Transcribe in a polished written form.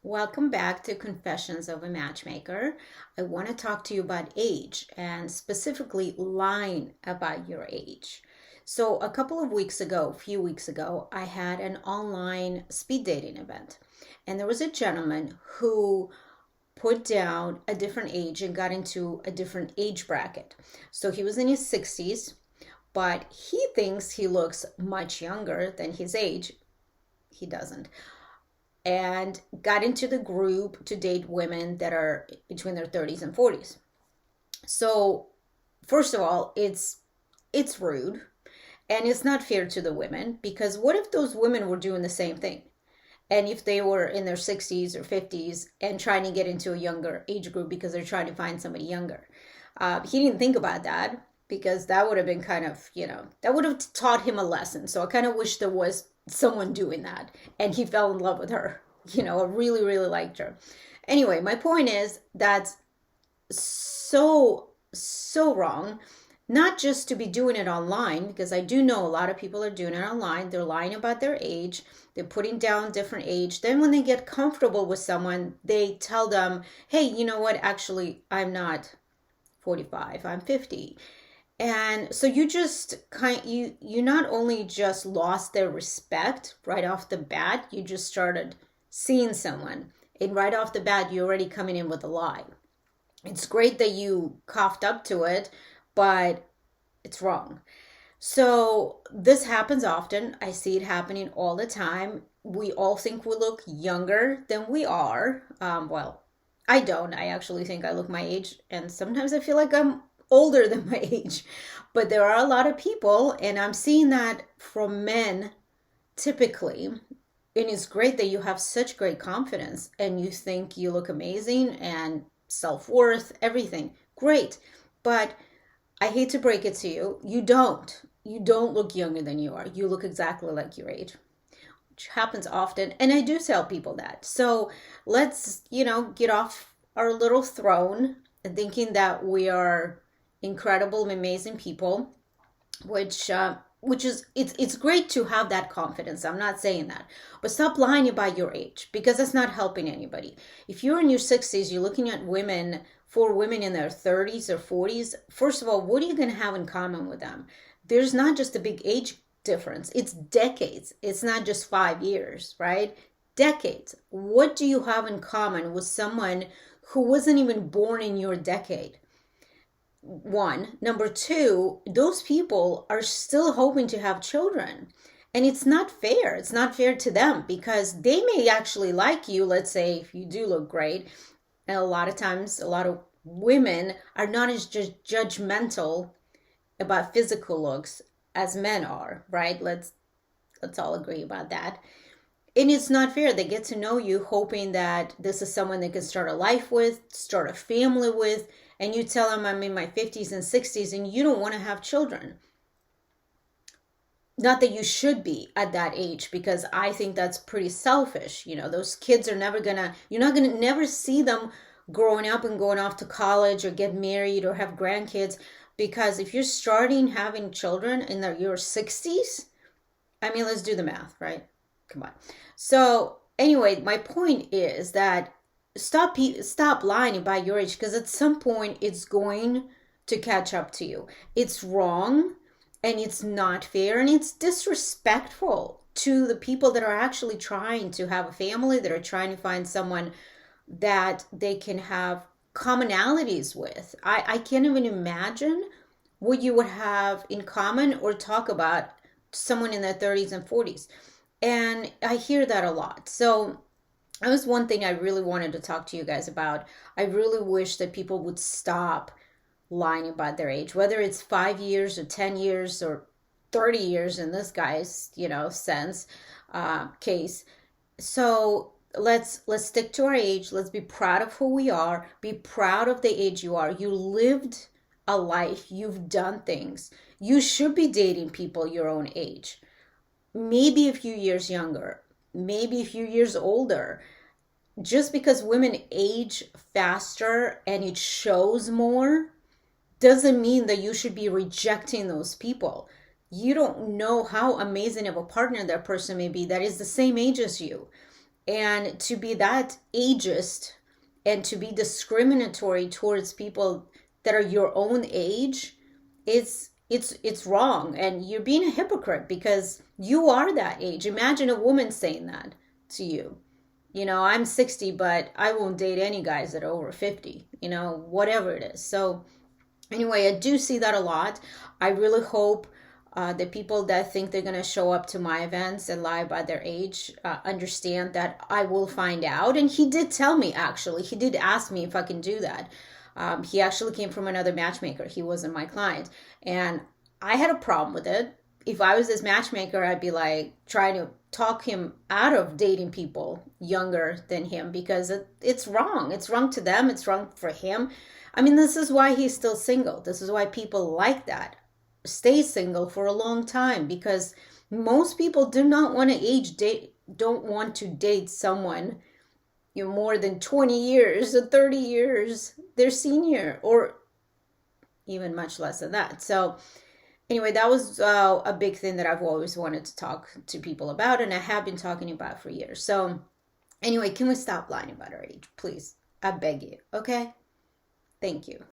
Welcome back to Confessions of a Matchmaker. I want to talk to you about age and specifically lying about your age. So, a few weeks ago, I had an online speed dating event, and there was a gentleman who put down a different age and got into a different age bracket. So, he was in his 60s, but he thinks he looks much younger than his age. He doesn't, and got into the group to date women that are between their 30s and 40s. So, first of all, it's rude and it's not fair to the women, because what if those women were doing the same thing? And if they were in their 60s or 50s and trying to get into a younger age group because they're trying to find somebody younger. He didn't think about that, because that would have been kind of, that would have taught him a lesson. So I kind of wish there was someone doing that and he fell in love with her. I really, really liked her. Anyway, my point is that's so wrong. Not just to be doing it online, because I do know a lot of people are doing it online. They're lying about their age. They're putting down different age. Then when they get comfortable with someone, they tell them, hey, you know what? Actually, I'm not 45, I'm 50. And so you not only just lost their respect right off the bat, you just started seeing someone, and right off the bat you're already coming in with a lie. It's great that you coughed up to it, but it's wrong. So this happens often. I see it happening all the time. We all think we look younger than we are. Well, I don't. I actually think I look my age, and sometimes I feel like I'm older than my age. But there are a lot of people, and I'm seeing that from men typically. And it's great that you have such great confidence and you think you look amazing and self-worth, everything. Great. But I hate to break it to you, you don't. You don't look younger than you are. You look exactly like your age, which happens often. And I do tell people that. So let's, get off our little throne and thinking that we are incredible, amazing people, which is it's great to have that confidence. I'm not saying that, but stop lying about your age, because that's not helping anybody. If you're in your 60s, you're looking at women in their 30s or 40s. First of all, what are you going to have in common with them? There's not just a big age difference, it's decades. It's not just 5 years, right? Decades. What do you have in common with someone who wasn't even born in your decade? One. Number two, those people are still hoping to have children. And it's not fair. It's not fair to them, because they may actually like you. Let's say if you do look great. And a lot of times, a lot of women are not as judgmental about physical looks as men are, right? Let's all agree about that. And it's not fair. They get to know you hoping that this is someone they can start a life with, start a family with, and you tell them I'm in my 50s and 60s and you don't want to have children. Not that you should be at that age, because I think that's pretty selfish. Those kids are you're not gonna never see them growing up and going off to college or get married or have grandkids. Because if you're starting having children in your 60s, I mean, let's do the math, right? Come on. So anyway, my point is that stop lying about your age, because at some point it's going to catch up to you. It's wrong, and it's not fair, and it's disrespectful to the people that are actually trying to have a family, that are trying to find someone that they can have commonalities with. I can't even imagine what you would have in common or talk about someone in their 30s and 40s. And I hear that a lot. So that was one thing I really wanted to talk to you guys about. I really wish that people would stop lying about their age, whether it's 5 years or 10 years or 30 years in this guy's, case. So let's stick to our age. Let's be proud of who we are. Be proud of the age you are. You lived a life. You've done things. You should be dating people your own age. Maybe a few years younger, maybe a few years older. Just because women age faster and it shows more doesn't mean that you should be rejecting those people. You don't know how amazing of a partner that person may be that is the same age as you. And to be that ageist and to be discriminatory towards people that are your own age, it's wrong, and you're being a hypocrite because you are that age. Imagine a woman saying that to you. I'm 60, but I won't date any guys that are over 50, whatever it is. So anyway, I do see that a lot. I really hope the people that think they're going to show up to my events and lie about their age understand that I will find out. And he did tell me, actually, he did ask me if I can do that. He actually came from another matchmaker. He wasn't my client. And I had a problem with it. If I was this matchmaker, I'd be like trying to talk him out of dating people younger than him because it's wrong. It's wrong to them. It's wrong for him. I mean, this is why he's still single. This is why people like that stay single for a long time, because most people do not want to don't want to date someone more than 20 years or 30 years their senior, or even much less than that. So anyway, that was a big thing that I've always wanted to talk to people about, and I have been talking about for years. So anyway, can we stop lying about our age, please? I beg you. Okay, thank you.